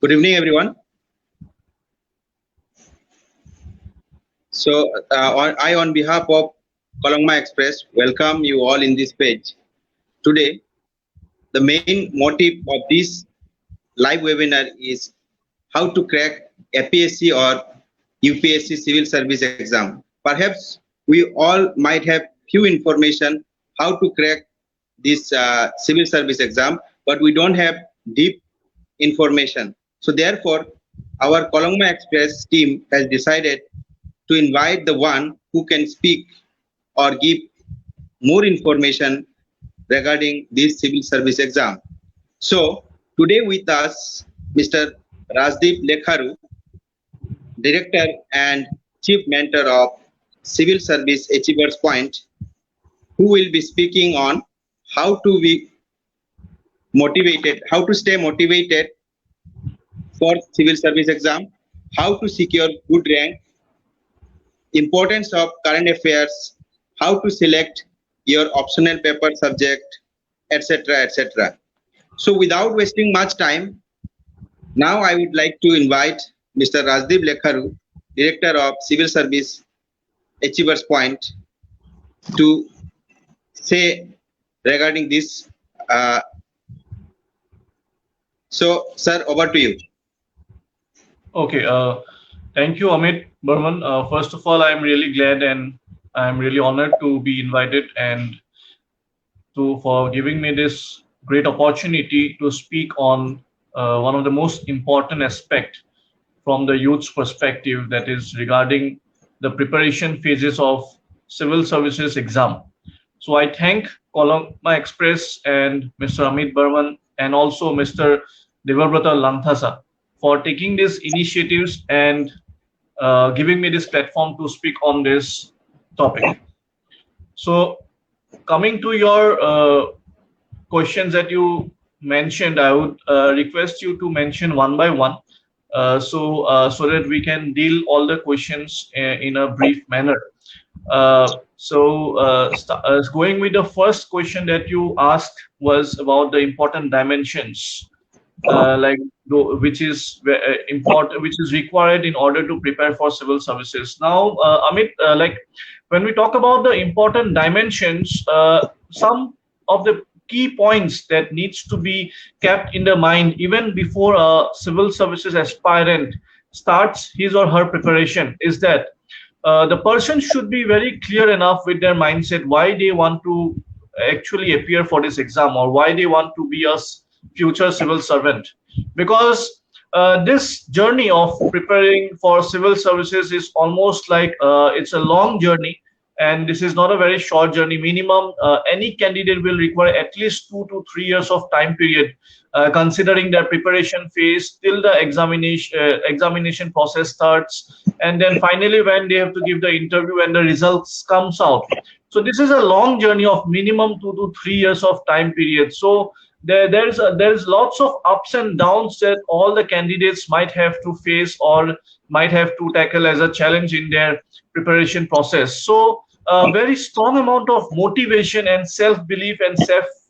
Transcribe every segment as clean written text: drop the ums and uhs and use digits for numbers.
Good evening, everyone. So, on behalf of Kolongma Express, welcome you all in this page. Today, the main motive of this live webinar is how to crack APSC or UPSC civil service exam. Perhaps we all might have few information how to crack this civil service exam, but we don't have deep information. So therefore, our Kolongma Express team has decided to invite the one who can speak or give more information regarding this civil service exam. So today with us, Mr. Rajdeep Lekharu, Director and Chief Mentor of Civil Service Achievers Point, who will be speaking on how to be motivated, how to stay motivated for civil service exam, how to secure good rank, importance of current affairs, how to select your optional paper subject, etc., etc. So without wasting much time, now I would like to invite Mr. Rajdeep Lekharu, Director of Civil Service Achievers Point, to say regarding this. So, sir, over to you. Okay, thank you, Amit Burman. First of all, I'm really glad and I'm really honored to be invited and for giving me this great opportunity to speak on one of the most important aspects from the youth's perspective, that is regarding the preparation phases of civil services exam. So I thank Kolongma Express and Mr. Amit Burman and also Mr. Devabrata Lanthasa for taking these initiatives and giving me this platform to speak on this topic. So coming to your questions that you mentioned, I would request you to mention one by one so that we can deal all the questions in a brief manner. Going with the first question that you asked was about the important dimensions, which is important, which is required in order to prepare for civil services. Now, Amit, when we talk about the important dimensions, some of the key points that needs to be kept in the mind even before a civil services aspirant starts his or her preparation is that the person should be very clear enough with their mindset why they want to actually appear for this exam or why they want to be a future civil servant, because this journey of preparing for civil services is almost like it's a long journey, and this is not a very short journey. Minimum any candidate will require at least 2 to 3 years of time period, considering their preparation phase till the examination process starts, and then finally when they have to give the interview and the results comes out. So this is a long journey of minimum 2 to 3 years of time period. So there's lots of ups and downs that all the candidates might have to face or might have to tackle as a challenge in their preparation process. So a very strong amount of motivation and self-belief and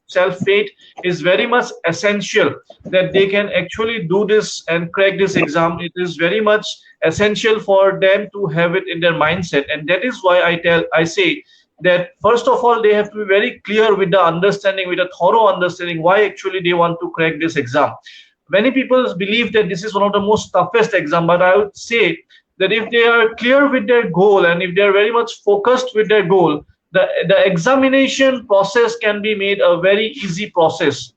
self-faith is very much essential that they can actually do this and crack this exam. It is very much essential for them to have it in their mindset, and that is why I say that first of all they have to be very clear with the understanding, with a thorough understanding why actually they want to crack this exam. Many people believe that this is one of the most toughest exam, but I would say that if they are clear with their goal and if they are very much focused with their goal, the examination process can be made a very easy process.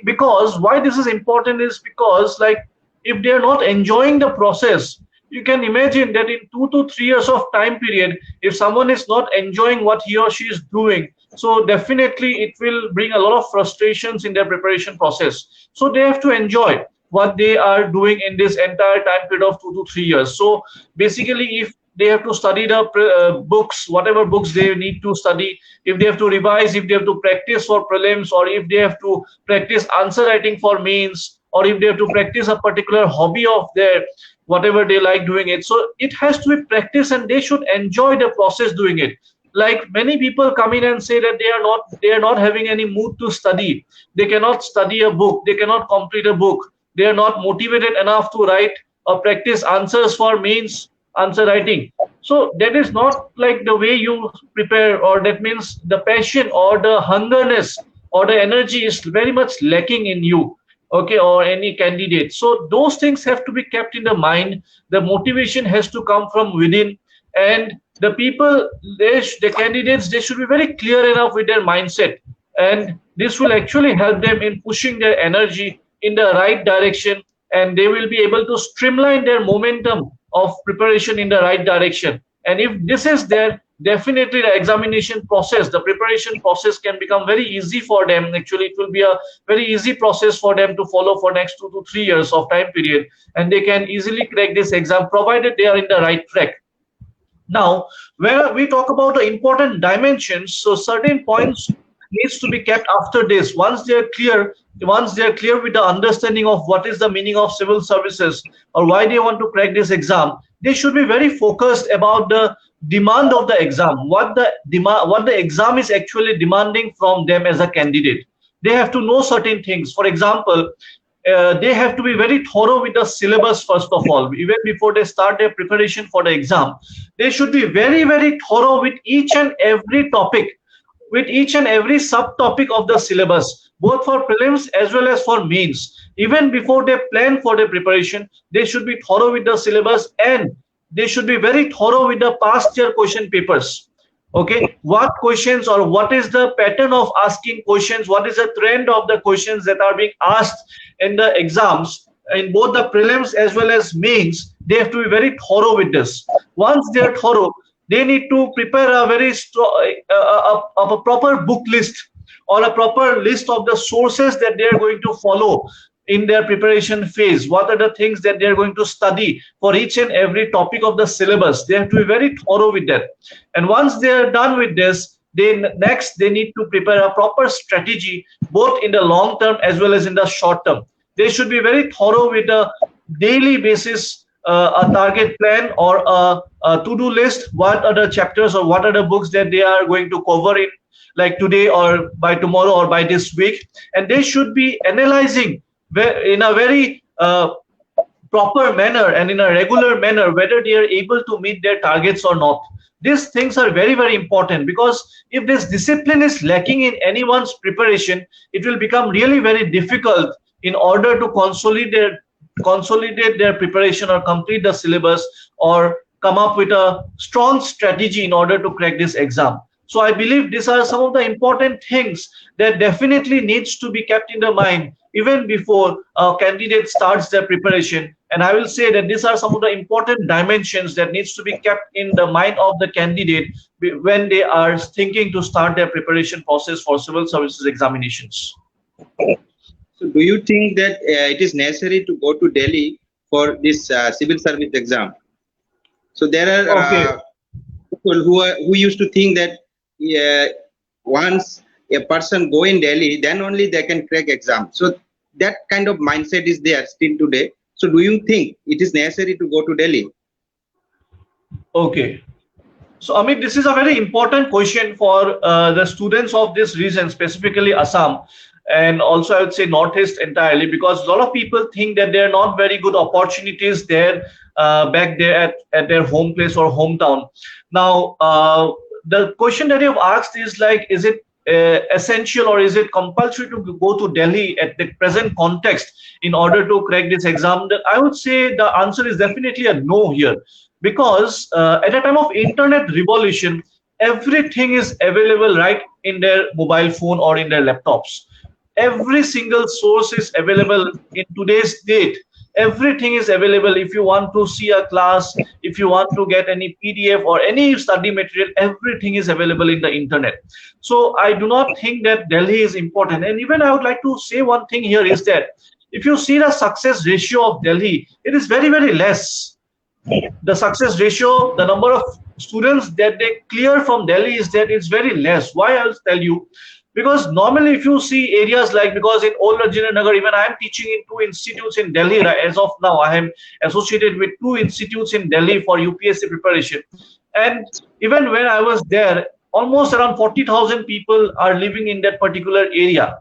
Because why this is important is because, like, if they are not enjoying the process, you can imagine that in 2 to 3 years of time period, if someone is not enjoying what he or she is doing, so definitely it will bring a lot of frustrations in their preparation process. So they have to enjoy what they are doing in this entire time period of 2 to 3 years. So basically, if they have to study the books, whatever books they need to study, if they have to revise, if they have to practice for prelims, or if they have to practice answer writing for mains, or if they have to practice a particular hobby of their, whatever they like doing it. So it has to be practiced and they should enjoy the process doing it. Like many people come in and say that they are not having any mood to study. They cannot study a book. They cannot complete a book. They are not motivated enough to write or practice answers for mains answer writing. So that is not like the way you prepare, or that means the passion or the hungerness or the energy is very much lacking in you, okay, or any candidate. So those things have to be kept in the mind. The motivation has to come from within, and the people, the candidates, they should be very clear enough with their mindset, and this will actually help them in pushing their energy in the right direction, and they will be able to streamline their momentum of preparation in the right direction. And if this is there, definitely the examination process, the preparation process can become very easy for them. Actually, it will be a very easy process for them to follow for next 2 to 3 years of time period, and they can easily crack this exam provided they are in the right track. Now, when we talk about the important dimensions, so certain points needs to be kept after this. Once they are clear with the understanding of what is the meaning of civil services or why they want to crack this exam, they should be very focused about the demand of the exam, what the exam is actually demanding from them as a candidate. They have to know certain things. For example, they have to be very thorough with the syllabus first of all. Even before they start their preparation for the exam, they should be very, very thorough with each and every topic, with each and every subtopic of the syllabus, both for prelims as well as for mains. Even before they plan for their preparation, they should be thorough with the syllabus, and they should be very thorough with the past year question papers. Okay, what questions or what is the pattern of asking questions, what is the trend of the questions that are being asked in the exams in both the prelims as well as mains. They have to be very thorough with this. Once they are thorough, they need to prepare a very strong of a proper book list or a proper list of the sources that they are going to follow in their preparation phase. What are the things that they are going to study for each and every topic of the syllabus? They have to be very thorough with that. And once they are done with this, then next they need to prepare a proper strategy both in the long term as well as in the short term. They should be very thorough with a daily basis, a target plan or a to-do list. What are the chapters or what are the books that they are going to cover in, like today or by tomorrow or by this week? And they should be analyzing in a very proper manner and in a regular manner whether they are able to meet their targets or not. These things are very, very important, because if this discipline is lacking in anyone's preparation, it will become really very difficult in order to consolidate their preparation or complete the syllabus or come up with a strong strategy in order to crack this exam. So I believe these are some of the important things that definitely needs to be kept in the mind even before a candidate starts their preparation. And I will say that these are some of the important dimensions that needs to be kept in the mind of the candidate when they are thinking to start their preparation process for civil services examinations. So do you think that it is necessary to go to Delhi for this civil service exam? So there are Okay. people who used to think that once a person go in Delhi, then only they can crack exam. So that kind of mindset is there still today. So do you think it is necessary to go to Delhi? Okay. So, Amit, this is a very important question for the students of this region, specifically Assam, and also I would say Northeast entirely, because a lot of people think that there are not very good opportunities there back there at their home place or hometown. Now, the question that you've asked is like, is it essential or is it compulsory to go to Delhi at the present context in order to crack this exam? I would say the answer is definitely a no here, because at a time of internet revolution, everything is available right in their mobile phone or in their laptops. Every single source is available in today's date. Everything is available. If you want to see a class, if you want to get any PDF or any study material, everything is available in the internet. So I do not think that Delhi is important. And even I would like to say one thing here is that if you see the success ratio of Delhi, it is very, very less. The success ratio, the number of students that they clear from Delhi is that it's very less. Why? I'll tell you. Because normally if you see areas like, because in Old Rajendra Nagar, even I am teaching in 2 institutes in Delhi. Right? As of now, I am associated with 2 institutes in Delhi for UPSC preparation. And even when I was there, almost around 40,000 people are living in that particular area.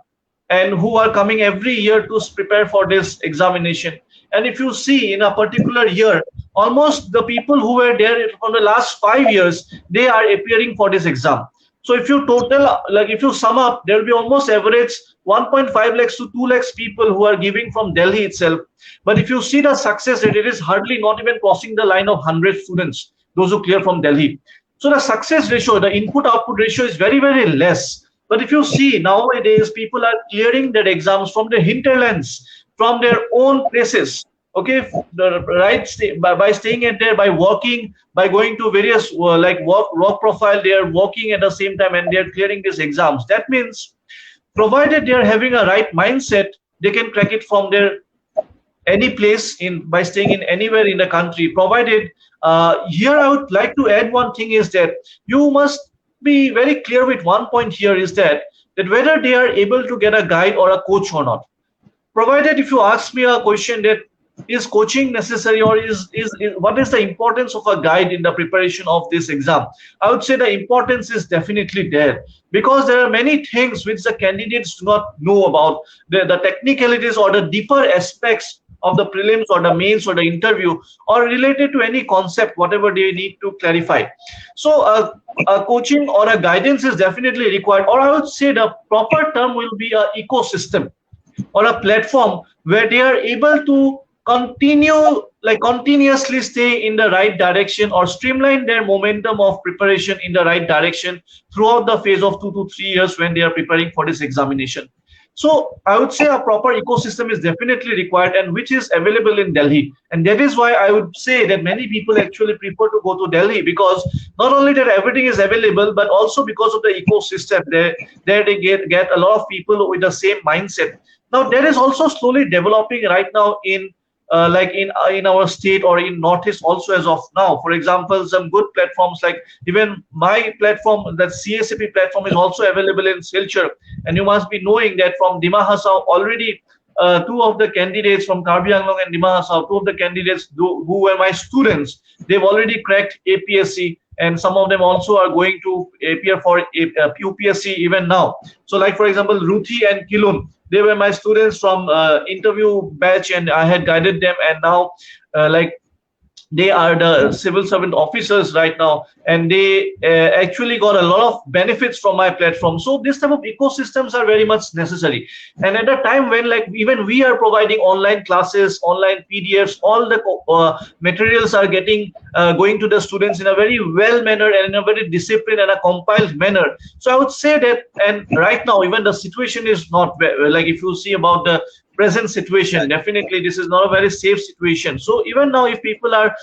and who are coming every year to prepare for this examination. And if you see in a particular year, almost the people who were there from the last 5 years, they are appearing for this exam. So if you total, like if you sum up, there will be almost average 1.5 lakhs to 2 lakhs people who are giving from Delhi itself. But if you see the success rate, it is hardly not even crossing the line of 100 students, those who clear from Delhi. So the success ratio, the input output ratio is very, very less. But if you see nowadays, people are clearing their exams from their hinterlands, from their own places. Okay, the right by staying at there, by working, by going to various like work profile, they are working at the same time and they are clearing these exams. That means, provided they are having a right mindset, they can crack it from their any place in by staying in anywhere in the country. Provided here I would like to add one thing is that you must be very clear with one point here is that whether they are able to get a guide or a coach or not. Provided if you ask me a question that is coaching necessary or is what is the importance of a guide in the preparation of this exam, I would say the importance is definitely there, because there are many things which the candidates do not know about, the technicalities or the deeper aspects of the prelims or the mains or the interview, or related to any concept whatever they need to clarify. So a coaching or a guidance is definitely required, or I would say the proper term will be a ecosystem or a platform where they are able to continue like continuously stay in the right direction or streamline their momentum of preparation in the right direction throughout the phase of 2 to 3 years when they are preparing for this examination. So I would say a proper ecosystem is definitely required, and which is available in Delhi. And that is why I would say that many people actually prefer to go to Delhi, because not only that everything is available, but also because of the ecosystem there they get a lot of people with the same mindset. Now that is also slowly developing right now in like in our state or in Northeast also as of now. For example, some good platforms like even my platform, that CSAP platform, is also available in Silchar. And you must be knowing that from Dima Hasao already two of the candidates from Karbi Anglong and Dima Hasao, two of the candidates who were my students, they've already cracked APSC, and some of them also are going to appear for UPSC even now. So like for example, Ruthi and Kilun, they were my students from interview batch, and I had guided them, and now like they are the civil servant officers right now, and they actually got a lot of benefits from my platform. So this type of ecosystems are very much necessary. And at a time when like even we are providing online classes, online PDFs, all the materials are getting going to the students in a very well manner and in a very disciplined and a compiled manner. So I would say that, and right now even the situation is not like, if you see about the present situation, definitely this is not a very safe situation. So even now, if people are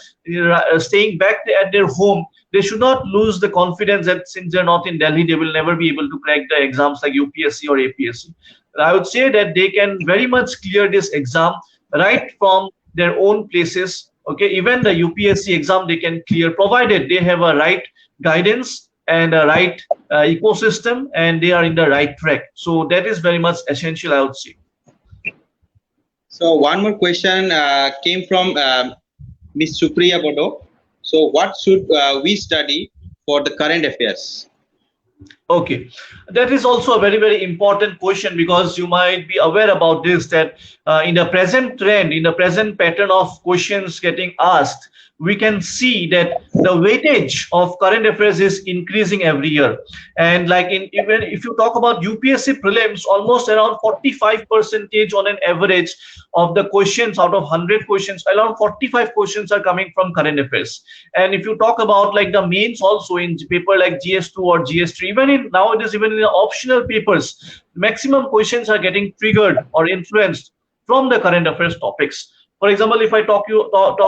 staying back at their home, they should not lose the confidence that since they're not in Delhi, they will never be able to crack the exams like UPSC or APSC. I would say that they can very much clear this exam right from their own places. Okay, even the UPSC exam they can clear, provided they have a right guidance and a right ecosystem, and they are in the right track. So that is very much essential, I would say. So one more question came from Ms. Supriya Bodo. So what should we study for the current affairs? Okay, that is also a very, very important question, because you might be aware about this, that in the present trend, in the present pattern of questions getting asked, we can see that the weightage of current affairs is increasing every year. And like even if you talk about UPSC prelims, almost around 45% on an average of the questions out of 100 questions, around 45 questions are coming from current affairs. And if you talk about like the mains also in paper like GS2 or GS3, even in nowadays, even in the optional papers, maximum questions are getting triggered or influenced from the current affairs topics. For example, if I talk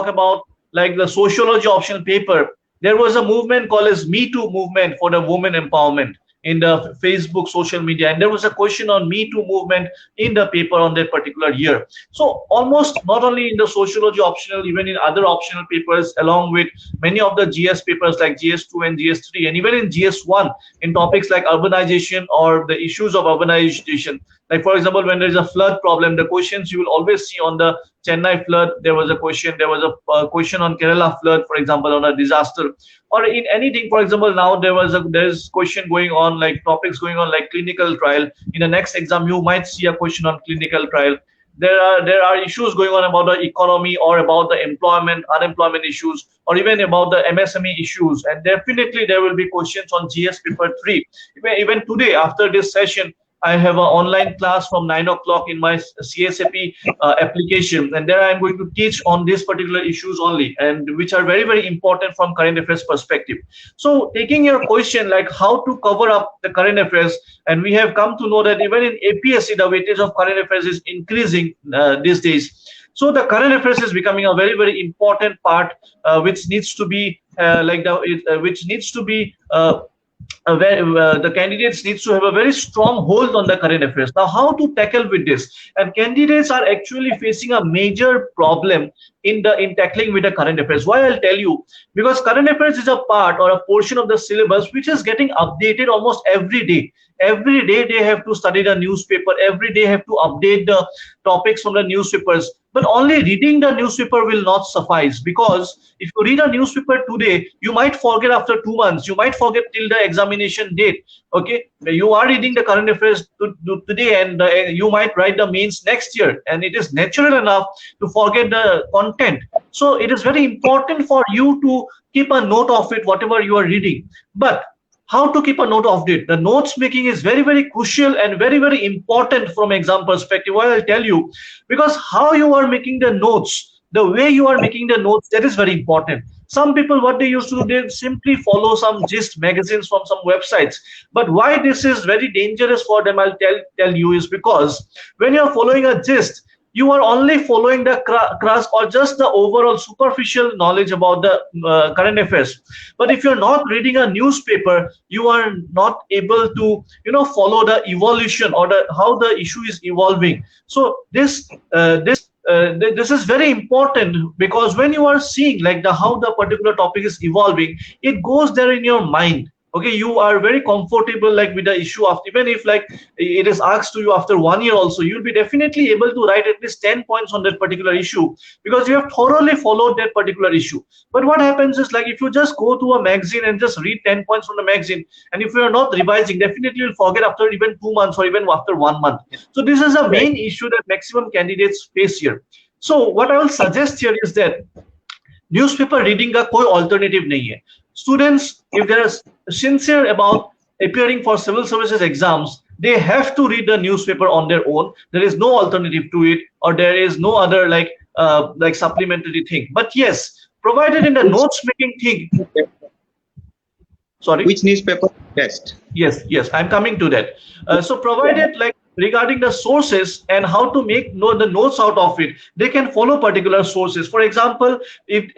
about like the sociology optional paper, there was a movement called as Me Too movement for the women empowerment in the Facebook social media, and there was a question on Me Too movement in the paper on that particular year. So almost not only in the sociology optional, even in other optional papers, along with many of the GS papers like GS2 and GS3, and even in GS1 in topics like urbanization or the issues of urbanization. Like for example, when there is a flood problem, the questions you will always see on the Chennai flood, there was a question. There was a question on Kerala flood, for example, on a disaster, or in anything. For example, now there's question going on, like topics going on, like clinical trial. In the next exam, you might see a question on clinical trial. There are issues going on about the economy, or about the unemployment issues, or even about the MSME issues, and definitely there will be questions on GS paper 3. Even today, after this session, I have an online class from 9 o'clock in my CSAP application, and there I am going to teach on these particular issues only, and which are very, very important from current affairs perspective. So, taking your question, like how to cover up the current affairs, and we have come to know that even in APSC, the weightage of current affairs is increasing these days. So the current affairs is becoming a very, very important part, which needs to be which needs to be the candidates needs to have a very strong hold on the current affairs. Now, how to tackle with this? And candidates are actually facing a major problem in tackling with the current affairs. Why? I'll tell you. Because current affairs is a part or a portion of the syllabus which is getting updated almost every day. Every day they have to study the newspaper. Every day have to update the topics from the newspapers. But only reading the newspaper will not suffice, because if you read a newspaper today, you might forget after 2 months. You might forget till the examination date. Okay, you are reading the current affairs today, and you might write the mains next year, and it is natural enough to forget the content. So it is very important for you to keep a note of it, whatever you are reading. But how to keep a note of it? The notes making is very, very crucial and very, very important from exam perspective. Why? I'll tell you. Because how you are making the notes, the way you are making the notes, that is very important. Some people, what they used to do, they simply follow some gist magazines from some websites. But why this is very dangerous for them, I'll tell you, is because when you're following a gist, you are only following the crux or just the overall superficial knowledge about the current affairs. But if you're not reading a newspaper, you are not able to follow the evolution, or how the issue is evolving. So this is very important, because when you are seeing like how the particular topic is evolving, it goes there in your mind. Okay, you are very comfortable like with the issue of, even if like it is asked to you after 1 year also, you'll be definitely able to write at least 10 points on that particular issue, because you have thoroughly followed that particular issue. But what happens is, like, if you just go to a magazine and just read 10 points from the magazine, and if you are not revising, definitely you'll forget after even 2 months or even after 1 month. So this is a main issue that maximum candidates face here. So what I will suggest here is that newspaper reading का कोई alternative नहीं है. Students, if they are sincere about appearing for civil services exams, they have to read the newspaper on their own. There is no alternative to it, or there is no other like supplementary thing. But yes, provided in the notes making thing. Sorry, which newspaper best? Yes, I'm coming to that. So provided like regarding the sources and how to make the notes out of it, they can follow particular sources. For example, if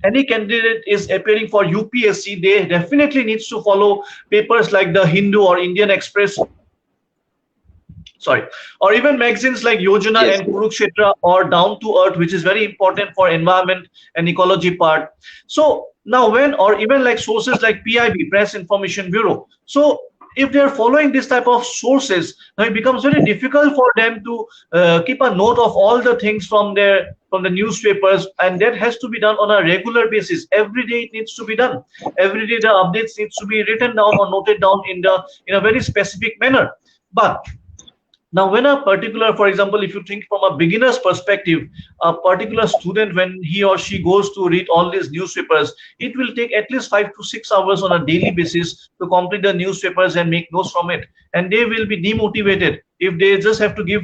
any candidate is appearing for UPSC, they definitely needs to follow papers like the Hindu or Indian Express, sorry, or even magazines like Yojana and Kurukshetra or Down to Earth, which is very important for environment and ecology part. So now or even like sources like PIB, Press Information Bureau. So if they are following this type of sources, now it becomes very difficult for them to keep a note of all the things from the newspapers, and that has to be done on a regular basis. Every day it needs to be done. Every day the updates needs to be written down or noted down in a very specific manner. But now, when a particular, for example, if you think from a beginner's perspective, a particular student, when he or she goes to read all these newspapers, it will take at least 5 to 6 hours on a daily basis to complete the newspapers and make notes from it. And they will be demotivated if they just have to give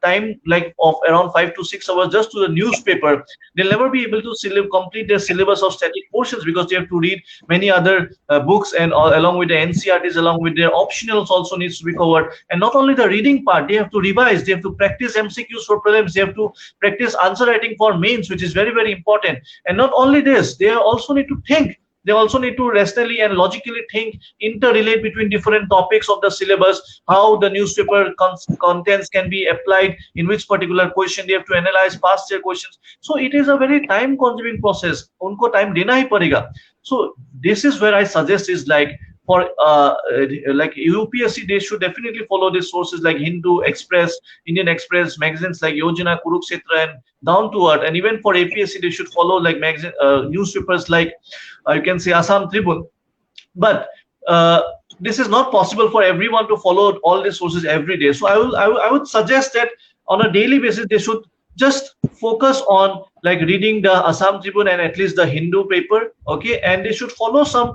time like of around 5 to 6 hours just to the newspaper. They'll never be able to complete their syllabus of static portions, because they have to read many other books, and along with the NCRTs, along with their optionals also needs to be covered. And not only the reading part, they have to revise, they have to practice MCQs for prelims, they have to practice answer writing for mains, which is very, very important. And not only this, they also need to think. They also need to rationally and logically think, interrelate between different topics of the syllabus, how the newspaper contents can be applied in which particular question. They have to analyze past year questions. So it is a very time consuming process. Unko time dena hi padega. So this is where I suggest is like for like UPSC, they should definitely follow these sources like Hindu Express, Indian Express, magazines like Yojana, Kurukshetra, and Down to Earth. And even for APSC, they should follow like magazine newspapers like you can say Assam Tribune. But this is not possible for everyone to follow all these sources every day. So I would suggest that on a daily basis they should just focus on like reading the Assam Tribune and at least the Hindu paper, okay? And they should follow some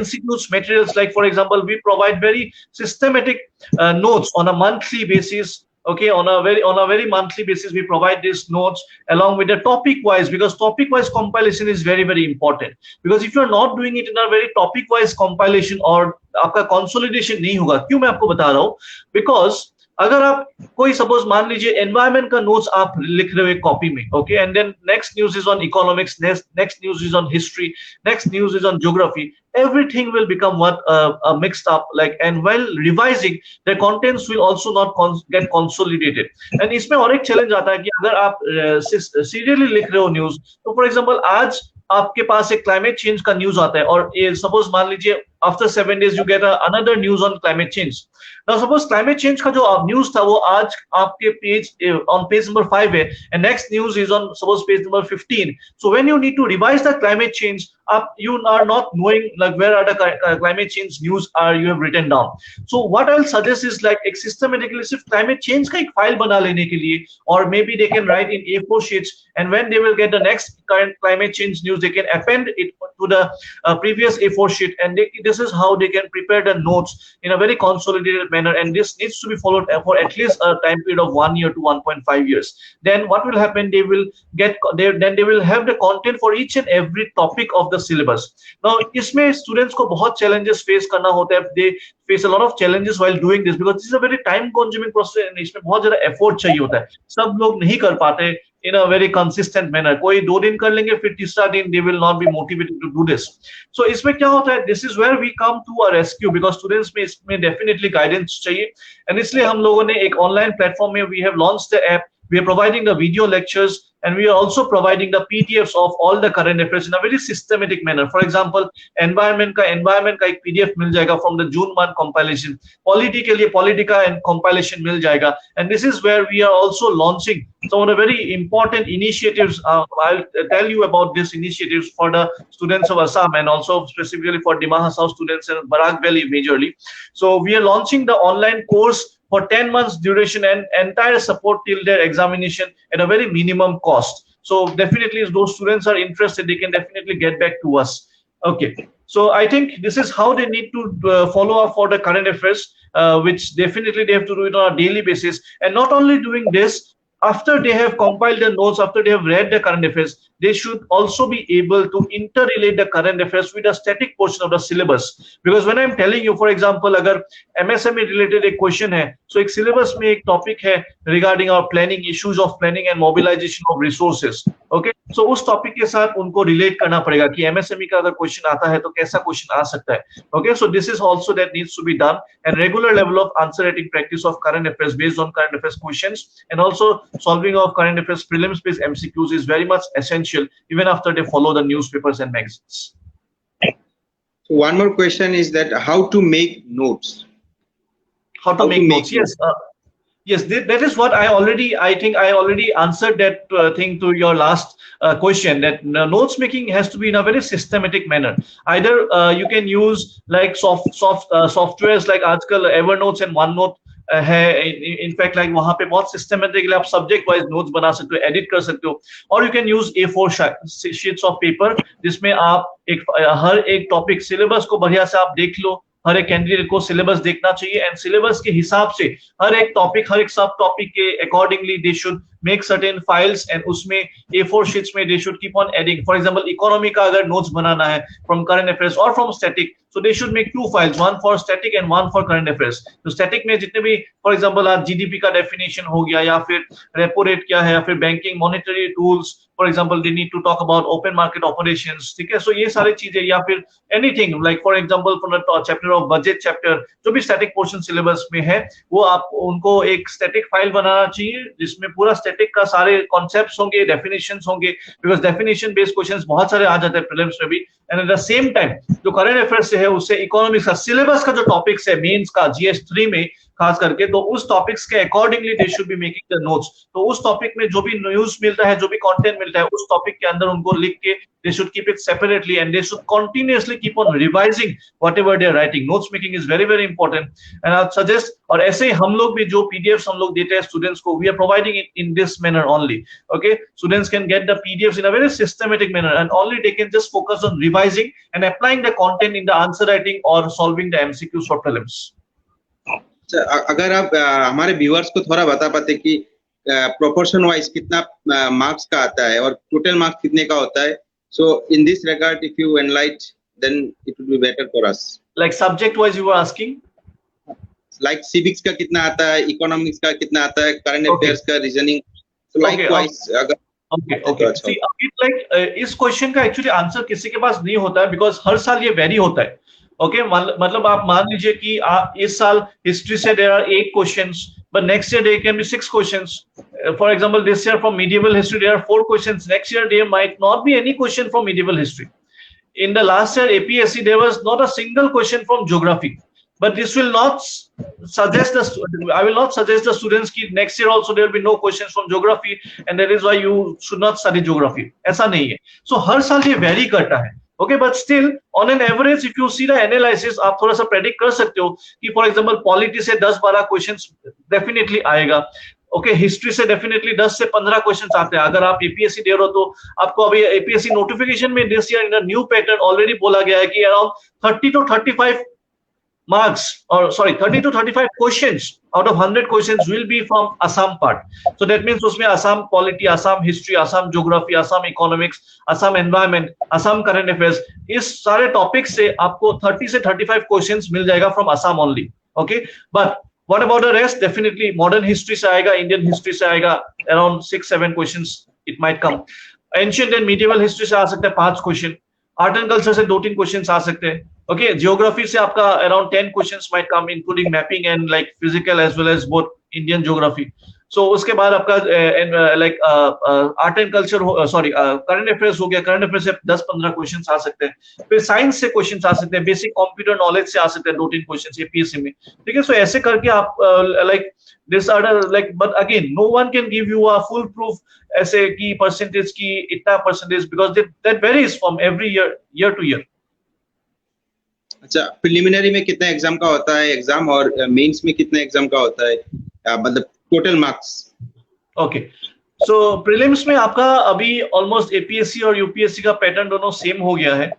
institutes materials. Like for example, we provide very systematic notes on a monthly basis. Okay, on a very monthly basis, we provide these notes along with the topic wise, because topic wise compilation is very important. Because if you're not doing it in a very topic wise compilation और आपका consolidation नहीं होगा, क्यों मैं आपको बता रहा हूँ? Because अगर आप कोई सपोज मान लीजिए एनवायरमेंट का नोट्स आप लिख रहे हो एक कॉपी में, okay, and then next news is on economics, next news is on history, next news is on geography, everything will become what mixed up, like, and while revising the contents will also not get consolidated. And इसमें और एक challenge आता है कि अगर आप serially लिख रहे हो न्यूज, तो फॉर एग्जांपल आज आपके पास एक क्लाइमेट चेंज का न्यूज आता है और ये सपोज मान लीजिए after 7 days you get another news on climate change. Now suppose climate change का जो न्यूज था वो आज आपके पेज ऑन पेज नंबर 5 है and next news is on suppose page number 15. So when you need to revise the climate change, you are not knowing like where are the climate change news are you have written down. So what I'll suggest is like एक systematically सिर्फ climate change का एक file बना लेने के लिए, or maybe they can write in A4 sheets, and when they will get the next current climate change news, they can append it to the previous A4 sheet, and this is how they can prepare the notes in a very consolidated manner. And this needs to be followed for at least a time period of 1 year to 1.5 years. Then what will happen, they will have the content for each and every topic of the syllabus. Now इसमें students को बहुत challenges face करना होता है. They face a lot of challenges while doing this because this is a very time consuming process and इसमें बहुत ज़्यादा effort चाहिए होता है. सब लोग नहीं कर पाते in a very consistent manner. कोई 2 दिन कर लेंगे, फिर तीसरा दिन they will not be motivated to do this. So इसमें क्या होता है, this is where we come to a rescue because students में इसमें definitely guidance चाहिए. And इसलिए हम लोगों ने एक online platform में we have launched the app. We are providing the video lectures and we are also providing the PDFs of all the current affairs in a very systematic manner. For example, environment का एक PDF मिल जाएगा from the June month compilation. Polity के लिए Politica and compilation मिल जाएगा. And this is where we are also launching some of the very important initiatives. I'll tell you about these initiatives for the students of Assam and also specifically for Dima Hasao students and Barak Valley majorly. So we are launching the online course for 10 months duration and entire support till their examination at a very minimum cost. So definitely if those students are interested, they can definitely get back to us. Okay, so I think this is how they need to follow up for the current affairs, which definitely they have to do it on a daily basis. And not only doing this, after they have compiled the notes, after they have read the current affairs, they should also be able to interrelate the current affairs with a static portion of the syllabus. Because when I'm telling you, for example, अगर MSME related एक question है, so एक syllabus में एक topic है regarding our planning, issues of planning and mobilization of resources. Okay, so उस topic के साथ उनको relate करना पड़ेगा कि MSME का अगर question आता है तो कैसा question आ सकता है. Okay, so this is also that needs to be done, and regular level of answer writing practice of current affairs based on current affairs questions, and also solving of current affairs prelims based MCQs is very much essential even after they follow the newspapers and magazines. So one more question is that how to make notes? How to make notes? Yes. Yes, that is what I think I already answered that thing to your last question, that notes making has to be in a very systematic manner. Either you can use like softwares like आजकल Evernote and OneNote है, in fact like वहां पे बहुत systematically आप subject wise notes बना सकते हो, edit कर सकते हो, और you can use A4 sheets of paper जिसमें आप हर एक टॉपिक सिलेबस को बढ़िया से आप देख लो. हर एक कैंडिडेट को सिलेबस देखना चाहिए एंड सिलेबस के हिसाब से हर एक टॉपिक, हर एक सब टॉपिक के accordingly they should make certain files and उसमें A4 शीट्स में दे should keep on adding. For example economy का अगर नोट्स बनाना है फ्रॉम करंट अफेयर्स और from static, so they should make 2 files, one for static and one for current affairs. तो static में जितने भी फॉर एग्जांपल आज GDP का डेफिनेशन हो गया या फिर रेपो रेट क्या है या फिर banking monetary tools, for example they need to talk about open market operations, ठीक है. सो ये सारी चीजें, या फिर anything like for example from the chapter of budget chapter, जो भी स्टैटिक पोर्शन सिलेबस में है वो आप उनको एक स्टैटिक फाइल बनाना चाहिए जिसमें पूरा स्टैटिक का सारे कॉन्सेप्ट्स होंगे, डेफिनेशंस होंगे, बिकॉज डेफिनेशन बेस्ड क्वेश्चंस बहुत सारे आ जाते हैं प्रीलिम्स में भी. And at the same time जो करंट अफेयर्स से है उससे इकोनॉमिक्स का सिलेबस का जो टॉपिक्स है मेंस का GS3 में खास करके, तो उस टॉपिक्स के accordingly they should be making the notes. तो उस टॉपिक में जो भी न्यूज मिलता है, जो भी कंटेंट मिलता है, उस टॉपिक के अंदर उनको लिख के they should keep it separately and they should continuously keep on revising whatever they are writing. Notes making is very very important and I suggest, और ऐसे ही हम लोग भी जो पीडीएफ्स हम लोग देते हैं स्टूडेंट्स को, we are providing it in this manner only. Okay, students can get the PDFs in a very systematic manner and only they can just focus on revising and applying the content in the answer writing और solving the MCQs for prelims. अगर आप हमारे viewers को थोड़ा बता पाते कि proportion wise कितना मार्क्स का आता है और टोटल मार्क्स कितने का होता है, so in this regard if you enlight then it would be better for us. Like subject wise you are asking, like civics का कितना आता है, इकोनॉमिक्स का कितना आता है, करंट अफेयर्स का, रीजनिंग, सो लाइकवाइज अगर ओके लाइक इस क्वेश्चन का एक्चुअली आंसर किसी के पास नहीं होता है बिकॉज हर साल ये वेरी होता है। ओके, मतलब आप मान लीजिए कि इस साल हिस्ट्री से there are 8 questions, but next year there can be 6 questions. For example, this year from medieval history there are 4 questions. Next year there might not be any question from medieval history. In the last year APSC there was not a single question from geography. But this will not suggest I will not suggest the students कि next year also there will be no questions from geography and that is why you should not study geography. ऐसा नहीं है। So हर साल ये vary करता है। Okay, but still on an average if you see the analysis आप थोड़ा सा predict कर सकते हो कि for example पॉलिटी से 10-12 questions definitely आएगा। ओके, हिस्ट्री से डेफिनेटली 10 से 15 क्वेश्चंस आते हैं। अगर आप एपीएससी दे रहे हो तो आपको अभी एपीएससी नोटिफिकेशन में this year in a new pattern already बोला गया है कि around 30 to 35 marks, or sorry 30 to 35 questions out of 100 questions will be from Assam part. So that means उसमें Assam polity, Assam history, Assam geography, Assam economics, Assam environment, Assam current affairs, इस सारे topic से आपको 30 से 35 questions मिल जाएगा from Assam only. Okay, but what about the rest? Definitely modern history से आएगा, Indian history से आएगा, around 6-7 questions it might come. Ancient and medieval history से आ सकते हैं 5 क्वेश्चन, आर्ट एंड कल्चर से 2-3 क्वेश्चन आ सकते हैं। ओके, जियोग्राफी से आपका around 10 questions might come including mapping and like physical as well as both Indian geography. So उसके बाद आपका like art and culture sorry current affairs हो गया, करंट अफेयर्स से 10-15 क्वेश्चंस आ सकते हैं। फिर साइंस से क्वेश्चंस आ सकते हैं, बेसिक कंप्यूटर नॉलेज से आ सकते हैं 2-3 क्वेश्चंस एपीएससी में। ठीक है, सो ऐसे करके आप like this are like, but again no one can give you a full proof ऐसे की परसेंटेज की इतना percentage because that varies from every year to year. अच्छा, प्रिलिमिनरी में कितना एग्जाम का होता है एग्जाम और मेंस में कितना एग्जाम का होता है, मतलब टोटल मार्क्स? ओके, सो प्रीलिम्स में आपका अभी ऑलमोस्ट एपीएससी और यूपीएससी का पैटर्न दोनों सेम हो गया है।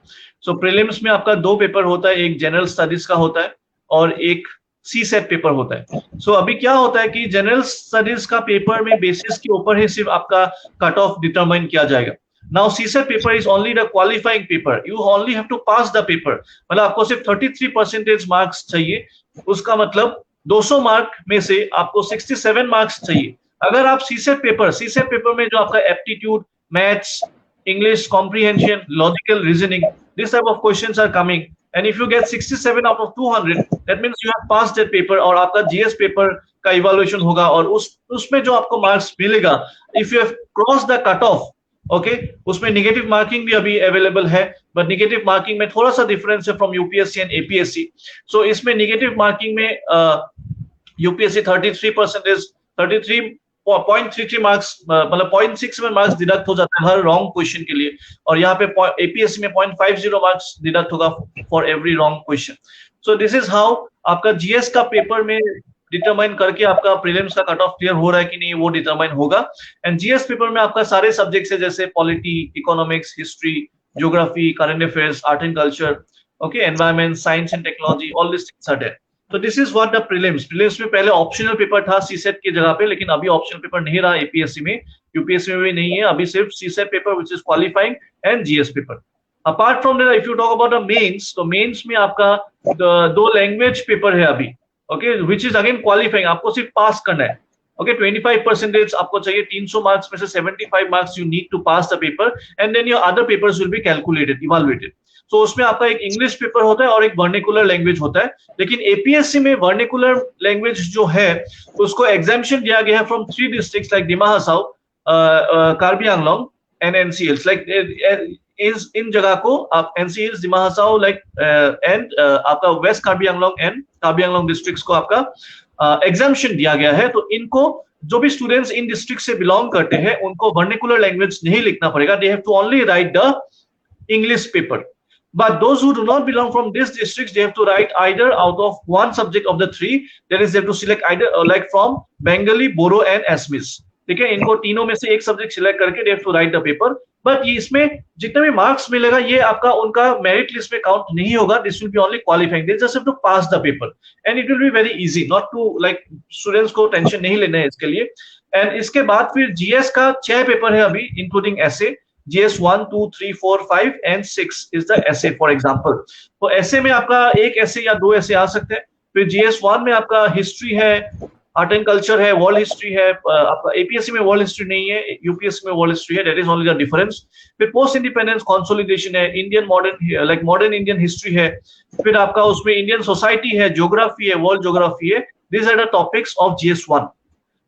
सो प्रीलिम्स में आपका 2 पेपर होता है, एक जनरल स्टडीज का होता है और एक सी सेट पेपर होता है। सो अभी क्या होता है कि जनरल स्टडीज का पेपर में बेसिस के ऊपर ही सिर्फ आपका कट ऑफ डिटरमाइन किया जाएगा। Now CSET paper is only the qualifying paper. You only have to pass the paper. मतलब आपको सिर्फ 33% मार्क्स चाहिए। उसका मतलब 200 मार्क में से आपको 67 मार्क्स चाहिए। अगर आप सीसेट पेपर में जो आपका aptitude, maths, English comprehension, logical reasoning, this type of questions are coming and if you get 67 out of 200 that means you have passed that paper और आपका जीएस पेपर का इवैल्यूएशन होगा और उसमें जो आपको मार्क्स मिलेगा, if you have cross the cut off, okay, उसमें नेगेटिव मार्किंग भी अभी अवेलेबल है, बट नेगेटिव मार्किंग में थोड़ा सा डिफरेंस है फ्रॉम यूपीएससी एंड एपीएससी। सो इसमें नेगेटिव मार्किंग में यूपीएससी 33.33 मार्क्स मतलब 0.67 मार्क्स डिडक्ट हो जाता है हर रॉन्ग क्वेश्चन के लिए, और यहाँ पे एपीएससी में 0.50 मार्क्स डिडक्ट होगा for every wrong question. So this is how आपका जीएस का पेपर में डिटरमाइन करके आपका प्रीलिम्स का कट ऑफ क्लियर हो रहा है कि नहीं वो डिटरमाइन होगा। एंड जीएस पेपर में आपका सारे सब्जेक्ट्स है जैसे polity, economics, history, geography, current affairs, art and culture, okay, environment, science and technology, all this things are there. तो this is what the prelims में पहले ऑप्शनल पेपर था सीसेट की जगह पे, लेकिन अभी ऑप्शनल पेपर नहीं रहा एपीएससी में, यूपीएससी में भी नहीं है, अभी सिर्फ CSAT paper which is qualifying and GS paper. Apart from that if you talk about the mains, तो मेंस में आपका 2 लैंग्वेज पेपर है अभी, okay, which is again qualifying, आपको सिर्फ पास करना है। ओके, 25% आपको चाहिए, 300 मार्क्स में से 75 marks you need to pass the paper and then your other papers will be calculated, evaluated. So उसमें आपका एक इंग्लिश पेपर होता है और एक वर्निकुलर लैंग्वेज होता है, लेकिन एपीएससी में वर्निकुलर लैंग्वेज जो है उसको एग्जाम्पशन दिया गया है from 3 districts like Dima Hasao, Karbi Anglong and NC Hills. Like इन जगह को आप NC Hills, Dima Hasao like and आपका west Karbi Anglong and Karbi Anglong districts को आपका एग्जाम्शन दिया गया है। तो इनको जो भी स्टूडेंट्स इन डिस्ट्रिक्ट से बिलोंग करते हैं उनको वर्निकुलर लैंग्वेज नहीं लिखना पड़ेगा, they have to only write the English paper. But those who do not belong from these districts, they have to write either out of one subject of the three. That is, they have to select either like from Bengali, Bodo and Assamese. ठीक है, इनको तीनों में से एक subject select करके they have to write the paper. But ये इसमें जितने भी मार्क्स मिलेगा ये आपका उनका मेरिट लिस्ट में काउंट नहीं होगा. This will be only qualifying. They just have to pass the paper and it will be very easy. Not to like students को टेंशन नहीं लेना है इसके लिए. एंड इसके बाद फिर जीएस का 6 पेपर है अभी including essay. GS 1, 2, 3, 4, 5 and 6 is the essay for example. तो essay में आपका एक essay या 2 essay आ सकते हैं. फिर GS 1 में आपका हिस्ट्री है, आर्ट एंड कल्चर है, वर्ल्ड हिस्ट्री है. आपका APSC में वर्ल्ड हिस्ट्री नहीं है, UPSC में वर्ल्ड हिस्ट्री है. That is only the difference. फिर पोस्ट इंडिपेंडेंस कंसोलिडेशन है, Indian modern like modern Indian history है. फिर आपका उसमें इंडियन सोसाइटी है, ज्योग्राफी है, वर्ल्ड ज्योग्राफी है. This are the topics of GS 1.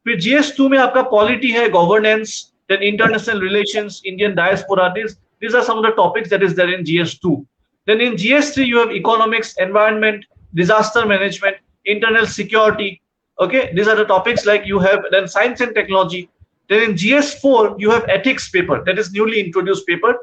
फिर GS 2 में आपका पॉलिटी है, governance, then international relations, Indian diaspora. These are some of the topics that is there in GS 2. Then in GS 3 you have economics, environment, disaster management, internal security. Okay, these are the topics like you have. Then science and technology. Then in GS 4 you have ethics paper, that is newly introduced paper.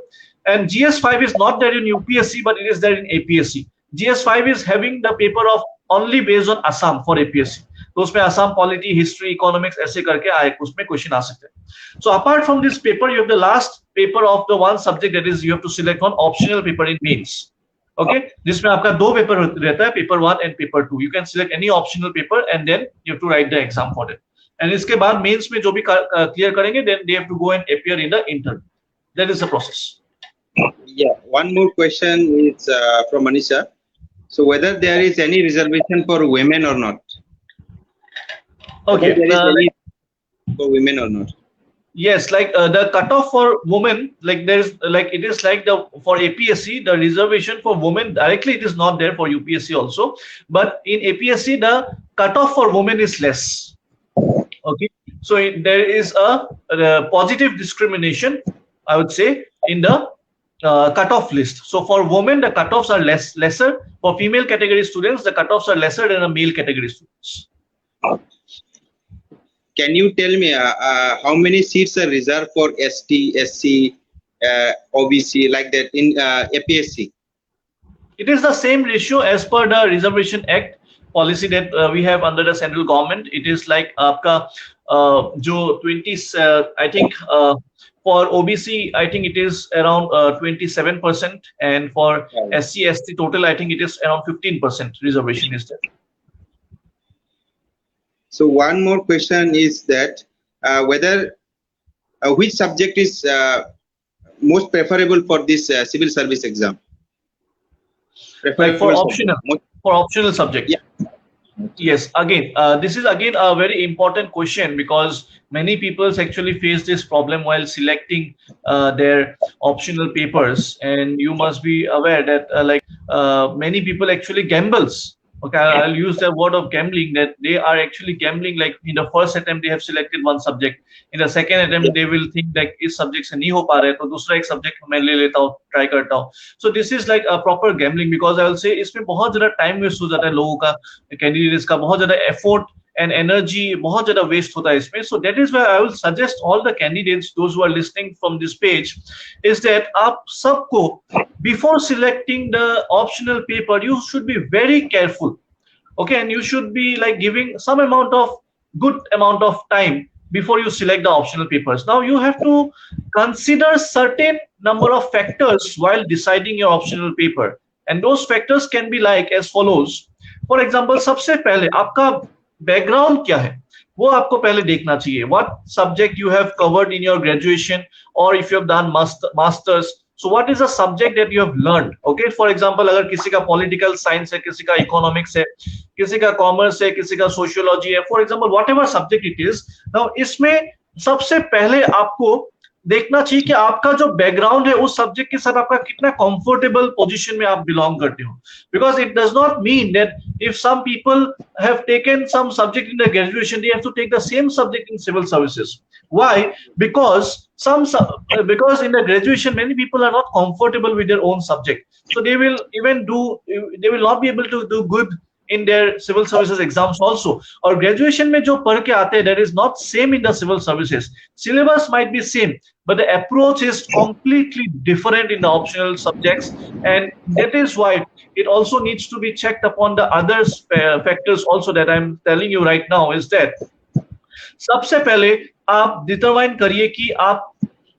And GS 5 is not there in UPSC but it is there in APSC. GS 5 is having the paper of only based on Assam for APSC. तो उसमें Assam polity, history, economics ऐसे करके आए, उसमें question आ सकते हैं. So apart from this paper you have the last paper of the one subject, that is you have to select one optional paper in mains. Okay, जिसमें आपका 2 पेपर रहता है, paper 1 and paper 2. You can select any optional paper and then you have to write the exam for it. And इसके बाद mains में जो भी clear करेंगे then they have to go and appear in the interview. That is the process. Yeah, one more question is from Manisha. So whether there is any reservation for women or not? Okay, there is any for women or not? Yes, like the cutoff for women, like there is like it is like the for APSC the reservation for women directly it is not there for UPSC also, but in APSC the cutoff for women is less. Okay, so there is a positive discrimination, I would say, in the cutoff list. So for women the cutoffs are lesser. For female category students the cutoffs are lesser than a male category students. Can you tell me how many seats are reserved for ST, SC, OBC like that in APSC? It is the same ratio as per the Reservation Act policy that we have under the central government. It is like आपका जो 20 I think for OBC I think it is around 27% and for SC, ST total I think it is around 15% reservation is there. So one more question is that whether which subject is most preferable for this civil service exam? Like for optional, for optional subject. Yeah. Yes. Again, this is again a very important question because many people actually face this problem while selecting their optional papers, and you must be aware that many people actually gambles. Okay, I'll use the word of gambling, that they are actually gambling. Like in the first attempt they have selected one subject, in the second attempt they will think like इस subject से नहीं हो पा रहा है तो दूसरा एक subject मैं ले लेता हूँ, try करता हूँ. So this is like a proper gambling because I will say इसमें बहुत ज़्यादा time waste हो जाता है लोगों का, candidates का बहुत ज़्यादा effort and energy बहुत ज़्यादा waste होता है इसमें. So that is why I will suggest all the candidates, those who are listening from this page, is that आप सबको before selecting the optional paper you should be very careful. Okay, and you should be like giving some amount of good amount of time before you select the optional papers. Now you have to consider certain number of factors while deciding your optional paper, and those factors can be like as follows. For example, सबसे पहले आपका background क्या है वो आपको पहले देखना चाहिए. What subject you have covered in your graduation, or if you have done masters, so what is the subject that you have learned? Okay, for example अगर किसी का political science है, किसी का economics है, किसी का commerce है, किसी का sociology है, for example whatever subject it is. Now इसमें सबसे पहले आपको देखना चाहिए कि आपका जो बैकग्राउंड है उस सब्जेक्ट के साथ आपका कितना कंफर्टेबल पोजीशन में आप बिलोंग करते हो, because it does not mean that if some people have taken some subject in the graduation, they have to take the same subject in civil services. Why? Because because in the graduation many people are not comfortable with their own subject, so they will they will not be able to do good in their civil services exams also. Or graduation mein jo पढ़ के आते हैं, that is not same in the civil services. Syllabus might be same, but the approach is completely different in the optional subjects, and that is why it also needs to be checked upon the other factors also that I'm telling you right now. Is that सबसे पहले आप determine करिए कि आप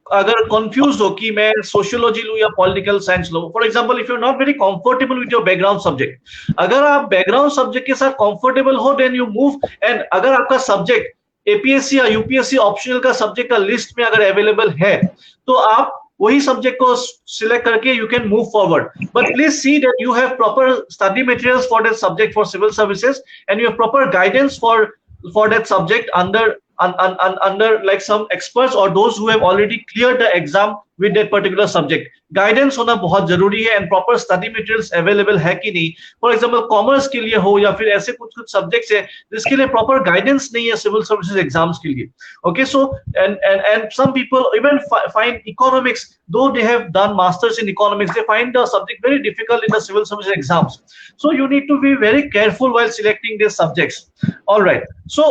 अगर confuse हो कि मैं सोशियोलॉजी लूं या पॉलिटिकल साइंस लूं, for example if you are not very comfortable with your background subject, अगर आप बैकग्राउंड सब्जेक्ट के साथ कंफर्टेबल हो देन यू मूव, एंड अगर आपका सब्जेक्ट एपीएससी या यूपीएससी ऑप्शनल का सब्जेक्ट का लिस्ट में अगर अवेलेबल है तो आप वही सब्जेक्ट को सिलेक्ट करके you can move forward. But please see that you have proper study materials for that subject for civil services, and you have proper guidance for that subject under like some experts or those who have already cleared the exam with that particular subject. Guidance होना बहुत जरूरी है, and proper study materials available है कि नहीं. For example commerce के लिए हो या फिर ऐसे कुछ कुछ सब्जेक्ट्स है जिसके लिए प्रॉपर गाइडेंस नहीं है सिविल सर्विसेज एग्जाम्स के लिए. Okay, so and some people even find economics, though they have done masters in economics, they find the subject very difficult in the civil service exams. So you need to be very careful while selecting these subjects. All right, so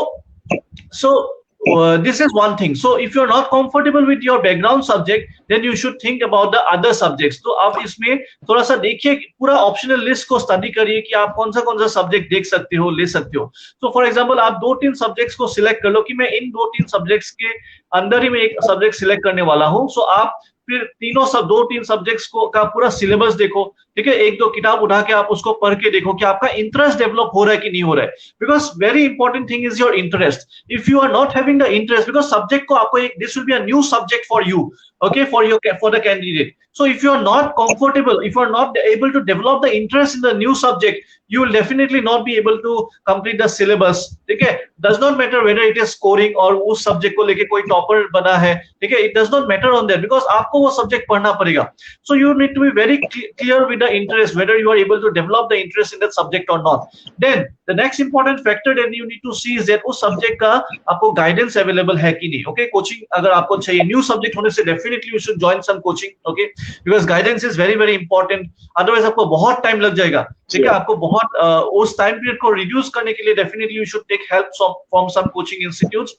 this is one thing. So if you're not comfortable with your background subject, then you should think about the other subjects. तो आप इसमें थोड़ा सा देखिए, पूरा optional list को study करिए कि आप कौन सा सब्जेक्ट देख सकते हो, ले सकते हो. तो फॉर एग्जांपल आप 2-3 सब्जेक्ट्स को सिलेक्ट कर लो कि मैं इन 2-3 सब्जेक्ट्स के अंदर ही मैं एक सब्जेक्ट सिलेक्ट करने वाला हूं. सो आप फिर 2-3 सब्जेक्ट्स को का पूरा सिलेबस देखो, ठीक है, 1-2 किताब उठा के आप उसको पढ़ के देखो कि आपका इंटरेस्ट डेवलप हो रहा है कि नहीं हो रहा है. Because very important thing is your interest. If you are not having the interest, because subject को आपको this will be a new subject for you, okay, for the candidate. So if you are not comfortable, if you are not able to develop the interest in the new subject, you will definitely not be able to complete the syllabus. ठीक है, does not matter whether it is scoring और उस subject को लेके कोई topper बना है, ठीक है, it does not matter on that, because आपको वो सब्जेक्ट पढ़ना पड़ेगा. So you need to be very clear with the interest, whether you are able to develop the interest in that subject or not. Then the next important factor that you need to see is that उस subject का आपको guidance available है कि नहीं. Okay, coaching अगर आपको चाहिए, new subject होने से definitely you should join some coaching, okay, because guidance is very very important. Otherwise आपको बहुत टाइम लग जाएगा, ठीक है, आपको बहुत उस टाइम पीरियड को रिड्यूस करने के लिए definitely you should take help from some coaching institutes,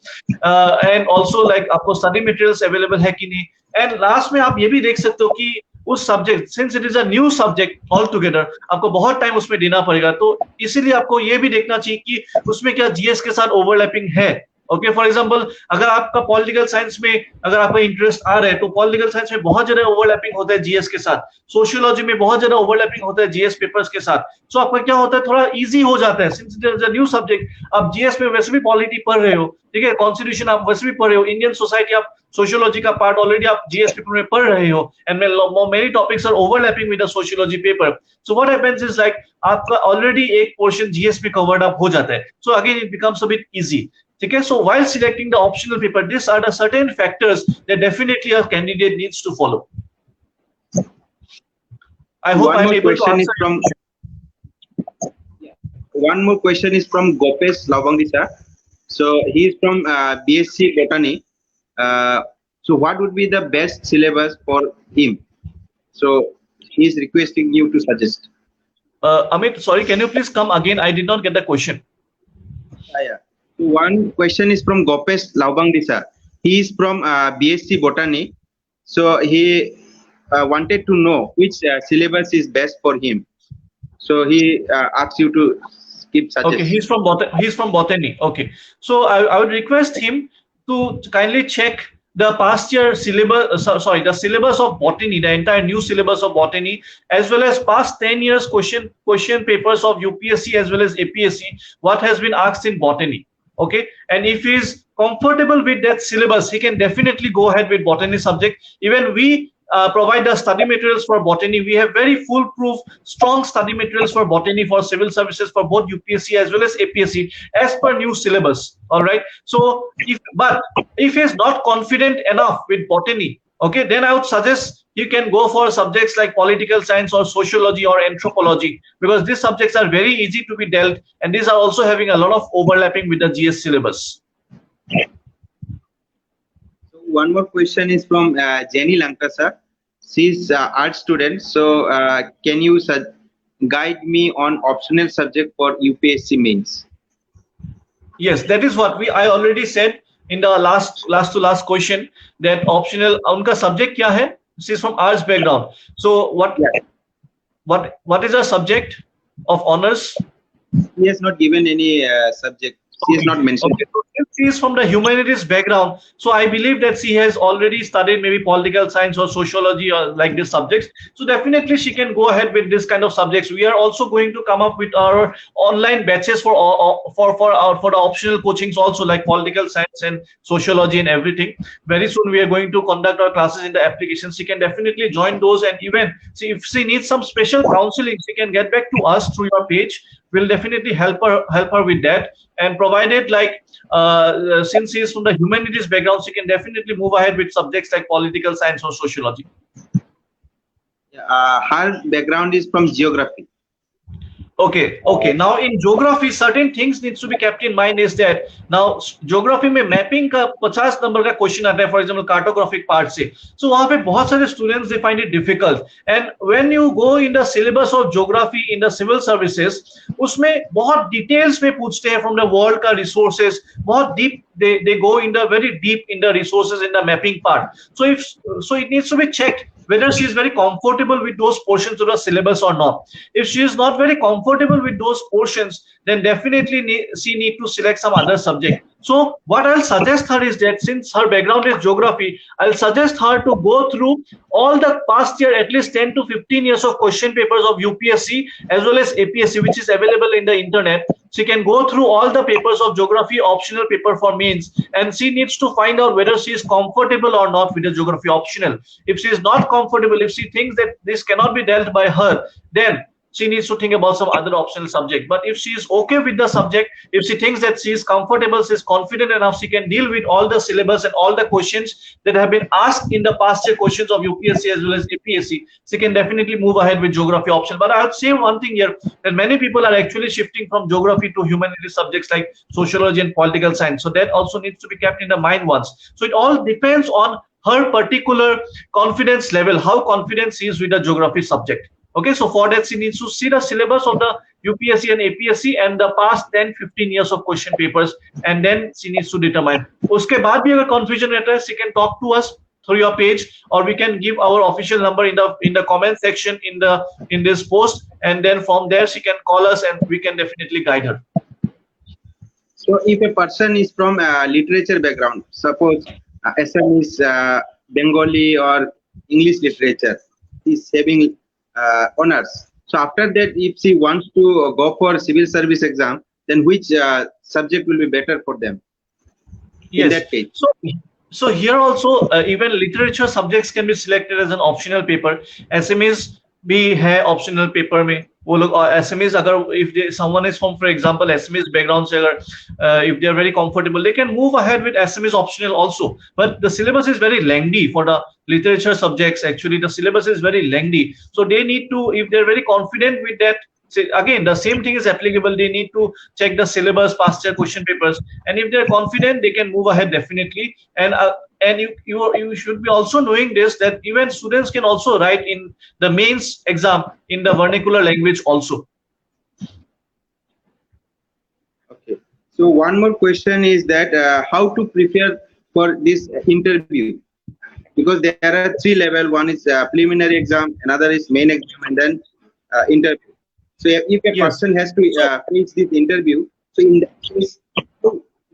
and also like आपको स्टडी मटेरियल्स अवेलेबल है कि नहीं. एंड लास्ट में आप ये भी देख सकते हो कि उस subject, since it is a new subject all together, आपको बहुत टाइम उसमें देना पड़ेगा, तो इसीलिए आपको ये भी देखना चाहिए कि उसमें क्या जीएस के साथ ओवरलैपिंग है. ओके, फॉर एग्जांपल अगर आपका पॉलिटिकल साइंस में अगर आपका इंटरेस्ट आ रहा है तो पॉलिटिकल साइंस में बहुत ज्यादा ओवरलैपिंग होता है जीएस के साथ, सोशियोलॉजी में बहुत ज्यादा ओवरलैपिंग होता है जीएस पेपर्स के साथ. सो आपका क्या होता है, थोड़ा इजी हो जाता है, since it is a new subject. आप जीएस में वैसे भी पॉलिटी पढ़ रहे हो, ठीक है, कॉन्स्टिट्यूशन आप वैसे भी पढ़ रहे हो, इंडियन सोसाइटी आप सोशियोलॉजी का पार्ट ऑलरेडी आप जीएस पेपर में पढ़ रहे हो, and many topics are overlapping with the sociology paper. So what happens is like आपका ऑलरेडी एक पोर्शन जीएस में कवर्ड अप हो जाता है. So again it becomes a bit easy. ठीक है, so while selecting the optional paper, these are the certain factors that definitely a candidate needs to follow. I hope I'm able to answer. One more question is from Gopesh Lavangdi sir. So he is from BSc Botany. So what would be the best syllabus for him? So he is requesting you to suggest. Amit, sorry, can you please come again? I did not get the question. Yeah. One question is from Gopesh Lavangdi sir. He is from BSc Botany. So he wanted to know which syllabus is best for him. So he asks you to give suggestions. Okay, he's from Botany. Okay, so I would request him to kindly check the past year syllabus, the syllabus of Botany, the entire new syllabus of Botany, as well as past 10 years question papers of UPSC as well as APSC, what has been asked in Botany. Okay, and if he is comfortable with that syllabus, he can definitely go ahead with Botany subject. Even we provide the study materials for botany. We have very foolproof, strong study materials for botany for civil services for both UPSC as well as APSC as per new syllabus. All right. So if he is not confident enough with botany, okay, then I would suggest you can go for subjects like political science or sociology or anthropology, because these subjects are very easy to be dealt, and these are also having a lot of overlapping with the GS syllabus. So one more question is from Jenny Lankasa. She's art student. So can you guide me on optional subject for UPSC mains? Yes, that is what I already said in the last to last question, that optional उनका subject क्या है? She is from arts background. So what is her subject of honors? He has not given any subject. She has not mentioned. Okay, so if she is from the humanities background, so I believe that she has already studied maybe political science or sociology or like these subjects. So definitely she can go ahead with this kind of subjects. We are also going to come up with our online batches for the optional coachings also, like political science and sociology and everything. Very soon we are going to conduct our classes in the application. She can definitely join those, and even see if she needs some special counseling, she can get back to us through your page. We'll definitely help her with that, and provided like since she is from the humanities background, she can definitely move ahead with subjects like political science or sociology. Her background is from geography. Okay. Now in geography, certain things needs to be kept in mind is that now geography में mapping का 50 number का question आता है, for example cartographic part से. So वहाँ पे बहुत सारे students they find it difficult, and when you go in the syllabus of geography in the civil services, उसमें बहुत details में पूछते हैं from the world का resources, बहुत deep they go in the very deep in the resources in the mapping part. So it needs to be checked whether she is very comfortable with those portions of the syllabus or not. If she is not very comfortable with those portions, then definitely she need to select some other subject. So what I'll suggest her is that since her background is geography, I'll suggest her to go through all the past year, at least 10 to 15 years of question papers of UPSC as well as APSC, which is available in the internet. She can go through all the papers of geography optional paper for mains, and she needs to find out whether she is comfortable or not with the geography optional. If she is not comfortable, if she thinks that this cannot be dealt by her, then she needs to think about some other optional subject. But if she is okay with the subject, if she thinks that she is comfortable, she is confident enough, she can deal with all the syllabus and all the questions that have been asked in the past year questions of UPSC as well as APSC, she can definitely move ahead with geography option. But I would say one thing here, that many people are actually shifting from geography to humanities subjects like sociology and political science. So that also needs to be kept in the mind once. So it all depends on her particular confidence level, how confident she is with the geography subject. Okay, so for that she needs to see the syllabus of the UPSC and APSC and the past 10-15 years of question papers, and then she needs to determine. उसके बाद भी अगर confusion रहता है, she can talk to us through your page, or we can give our official number in the comment section in this post, and then from there she can call us and we can definitely guide her. So if a person is from literature background, suppose SM is Bengali or English literature, is having honors. So after that, if she wants to go for civil service exam, then which subject will be better for them? Yes. In that case. So here also even literature subjects can be selected as an optional paper. SMEs भी है optional paper में. वो लोग SMEs अगर if someone is from, for example, SMEs background से अगर if they are very comfortable, they can move ahead with SMEs optional also. But the syllabus is very lengthy for the literature subjects. Actually, the syllabus is very lengthy, so they need to, if they're very confident with that. Again, the same thing is applicable. They need to check the syllabus, past year question papers, and if they're confident, they can move ahead definitely. And you should be also knowing this, that even students can also write in the mains exam in the vernacular language also. Okay. So one more question is that how to prepare for this interview, because there are 3 levels. One is preliminary exam, another is main exam, and then interview. So if a person has to face this interview, so in that case,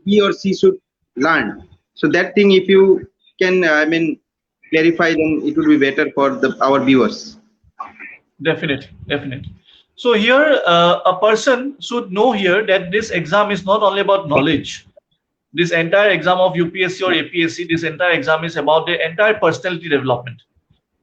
he or she should learn. So that thing, if you can, clarify, then it will be better for our viewers. Definitely. So here, a person should know here that this exam is not only about knowledge. This entire exam of UPSC or APSC, this entire exam is about the entire personality development.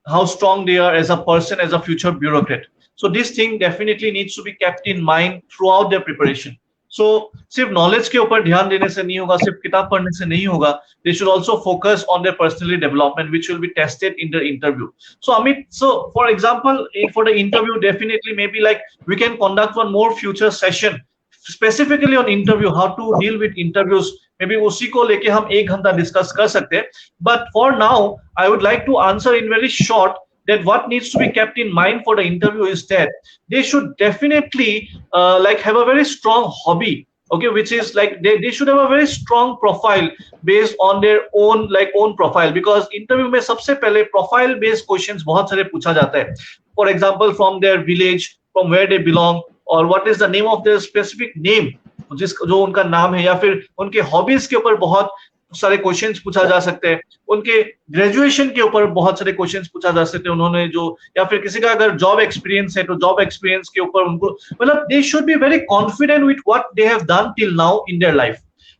how strong they are as a person, as a future bureaucrat. So this thing definitely needs to be kept in mind throughout their preparation. So सिर्फ knowledge के ऊपर ध्यान देने से नहीं होगा, सिर्फ किताब पढ़ने से नहीं होगा. They should also focus on their personality development, which will be tested in the interview. So Amit, so for example, for the interview, definitely maybe like we can conduct one more future session specifically on interview, how to deal with interviews. Maybe उसी को लेके हम 1 घंटा discuss कर सकते हैं. But for now, I would like to answer in very short that what needs to be kept in mind for the interview is that they should definitely like have a very strong hobby, okay, which is like they should have a very strong profile based on their own like own profile, because interview में सबसे पहले profile based questions बहुत सारे पूछा जाता है. For example, from their village, from where they belong, or what is the name of their specific name, जिस जो उनका नाम है, या फिर उनके हॉबीज के ऊपर बहुत सारे क्वेश्चंस पूछा जा सकते हैं, उनके ग्रेजुएशन के ऊपर बहुत सारे क्वेश्चंस पूछा जा सकते हैं, उन्होंने जो, या फिर किसी का अगर जॉब एक्सपीरियंस है तो जॉब एक्सपीरियंस के ऊपर उनको, मतलब they should be very confident with what they have done till now in their life.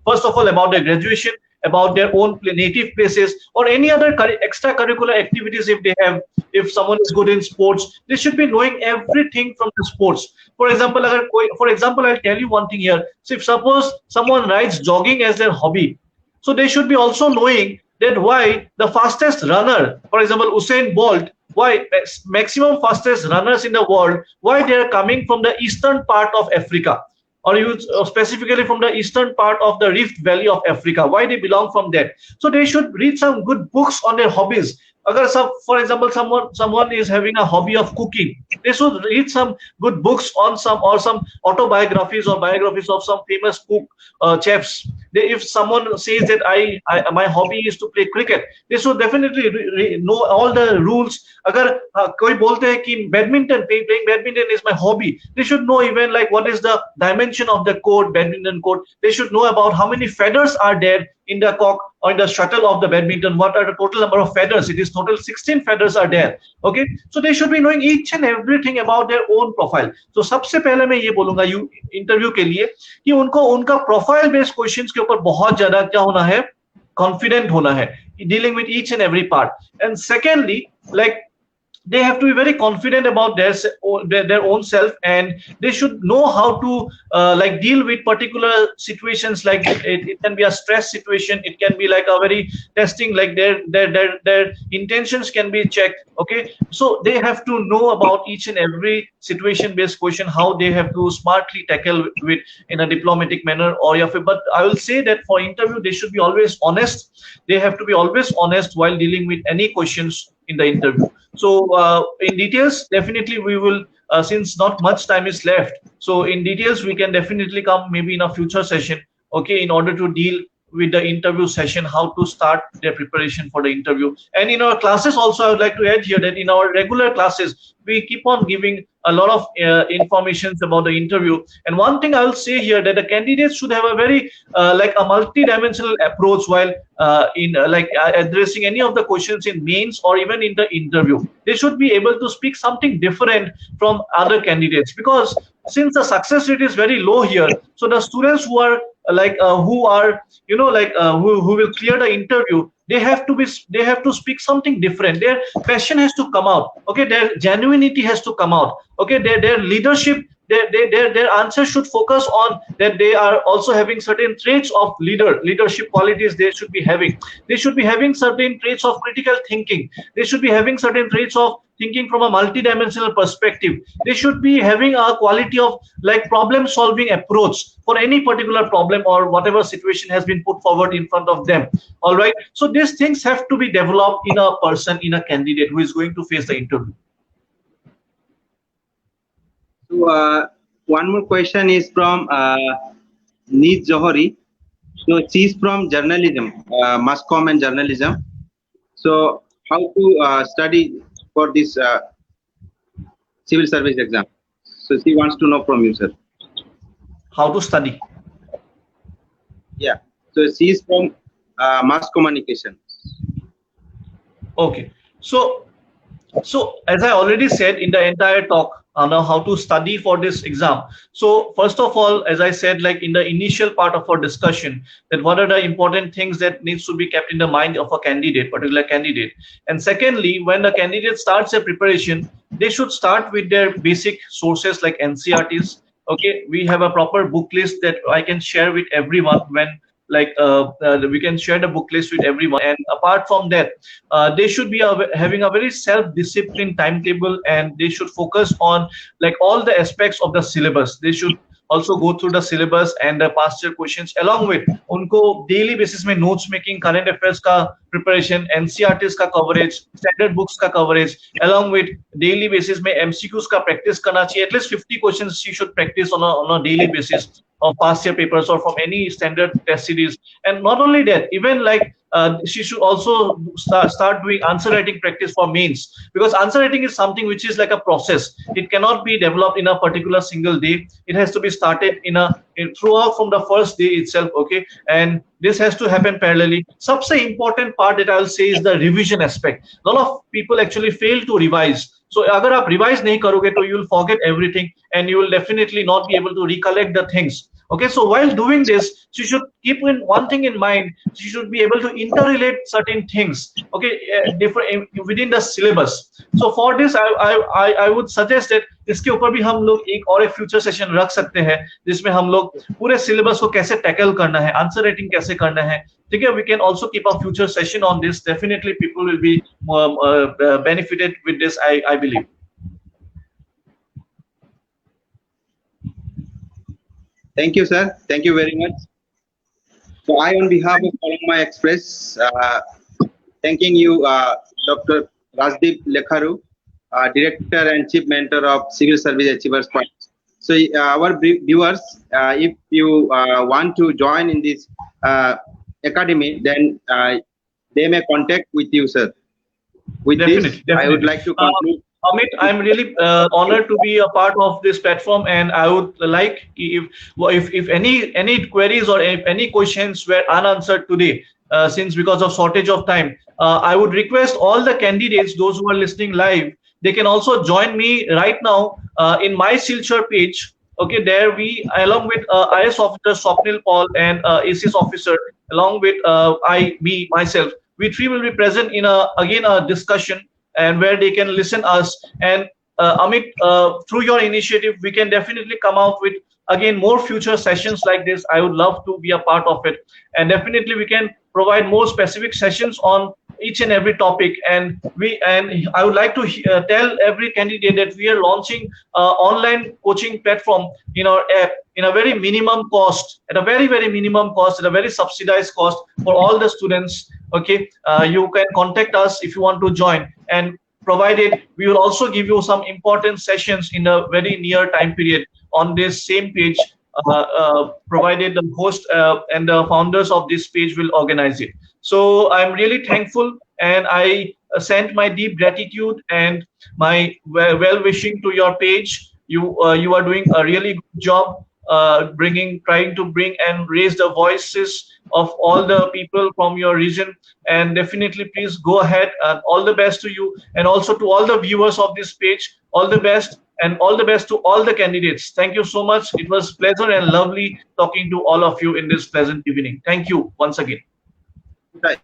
First of all, about their graduation, about their own native places, or any other extracurricular activities if they have. If someone is good in sports, they should be knowing everything from the sports. For example, for example, I'll tell you one thing here. So if suppose someone writes jogging as their hobby, so they should be also knowing that why the fastest runner, for example, Usain Bolt, why maximum fastest runners in the world, why they are coming from the eastern part of Africa, or you specifically from the eastern part of the Rift Valley of Africa, why they belong from there. So they should read some good books on their hobbies. Agar for example, someone is having a hobby of cooking, they should read some good books on some autobiographies or biographies of some famous cook chefs. If someone says that my hobby is to play cricket, they should definitely know all the rules. Agar koi bolte hai ki badminton, playing badminton is my hobby, they should know even like what is the dimension of the court, badminton court. They should know about how many feathers are there in the cock or in the shuttle of the badminton, what are the total number of feathers. It is total 16 feathers are there. Okay, so they should be knowing each and everything about their own profile. So सबसे पहले मैं ये बोलूंगा interview के लिए कि उनको उनका प्रोफाइल बेस्ड क्वेश्चंस के ऊपर बहुत ज्यादा क्या होना है, कॉन्फिडेंट होना है, dealing with each and every part. And secondly, like they have to be very confident about their own self, and they should know how to like deal with particular situations. Like it can be a stress situation, it can be like a very testing, like their intentions can be checked. Okay, so they have to know about each and every situation based question, how they have to smartly tackle with in a diplomatic manner. Or but I will say that for interview they should be always honest. They have to be always honest while dealing with any questions in the interview. So in details, definitely we will, since not much time is left, so in details we can definitely come maybe in a future session, okay, in order to deal with the interview session, how to start their preparation for the interview. And in our classes also, I would like to add here that in our regular classes we keep on giving a lot of informations about the interview. And one thing I will say here, that the candidates should have a very like a multi-dimensional approach while in addressing any of the questions in mains or even in the interview. They should be able to speak something different from other candidates, because since the success rate is very low here, so the students who are like who are who will clear the interview, they have to speak something different. Their passion has to come out, okay, their genuinity has to come out, okay, their leadership, their answers should focus on that they are also having certain traits of leadership qualities. They should be having certain traits of critical thinking. They should be having certain traits of thinking from a multidimensional perspective. They should be having a quality of like problem solving approach for any particular problem or whatever situation has been put forward in front of them. All right, so these things have to be developed in a person, in a candidate who is going to face the interview. So one more question is from Neet Johari. So she's from journalism, mass comm and journalism. So how to study for this civil service exam? So she wants to know from you, sir. How to study? Yeah. So she's from mass communication. Okay. So as I already said in the entire talk, now how to study for this exam. So first of all, as I said, like in the initial part of our discussion, that what are the important things that needs to be kept in the mind of a candidate, particular candidate. And secondly, when the candidate starts their preparation, they should start with their basic sources like NCRTs. Okay, we have a proper book list that I can share with everyone when we can share the book list with everyone. And apart from that, they should be having a very self-disciplined timetable, and they should focus on like all the aspects of the syllabus. They should also go through the syllabus and the past year questions, along with उनको daily basis में notes making, current affairs का preparation, NCRTs का coverage, standard books का coverage, along with daily basis में MCQs का practice करना चाहिए. At least 50 questions she should practice on a daily basis of past year papers or from any standard test series. And not only that, even like she should also start doing answer writing practice for mains, because answer writing is something which is like a process. It cannot be developed in a particular single day. It has to be started throughout from the first day itself. Okay, and this has to happen parallelly. सबसे important part that I will say is the revision aspect. A lot of people actually fail to revise. So अगर आप revise नहीं करोगे तो you will forget everything, and you will definitely not be able to recollect the things. Okay, so while doing this, she should keep in one thing in mind. She should be able to interrelate certain things. Okay, different within the syllabus. So for this, I would suggest that इसके ऊपर भी हम लोग एक और एक future session रख सकते हैं, जिसमें हम लोग पूरे सिलेबस को कैसे टैकल करना है, आंसर राइटिंग कैसे करना है. ठीक है, we can also keep a future session on this. Definitely, people will be benefited with this. I believe. Thank you, sir. Thank you very much. So I, on behalf of Kolongma Express, thanking you, Dr. Rajdeep Lekharu, Director and Chief Mentor of Civil Service Achievers Point. So our viewers, if you want to join in this academy, then they may contact with you, sir. With this, I would like to conclude. Amit, I'm really honored to be a part of this platform, and I would like if any queries or if any questions were unanswered today, since because of shortage of time, I would request all the candidates, those who are listening live, they can also join me right now in my Silchar page. Okay, there we, along with IS officer Swapnil Paul and ACS officer, along with myself, we three will be present in a discussion, and where they can listen us. And Amit, through your initiative, we can definitely come out with again more future sessions like this. I would love to be a part of it, and definitely we can provide more specific sessions on each and every topic. And I would like to tell every candidate that we are launching online coaching platform in our app in a very minimum cost, at a very minimum cost, at a very subsidized cost for all the students. Okay, you can contact us if you want to join, and provided we will also give you some important sessions in a very near time period on this same page, provided the host and the founders of this page will organize it. So I'm really thankful, and I send my deep gratitude and my well wishing to your page. You are doing a really good job trying to bring and raise the voices of all the people from your region. And definitely, please go ahead, and all the best to you, and also to all the viewers of this page, all the best, and all the best to all the candidates. Thank you so much. It was pleasure and lovely talking to all of you in this pleasant evening. Thank you once again. Right.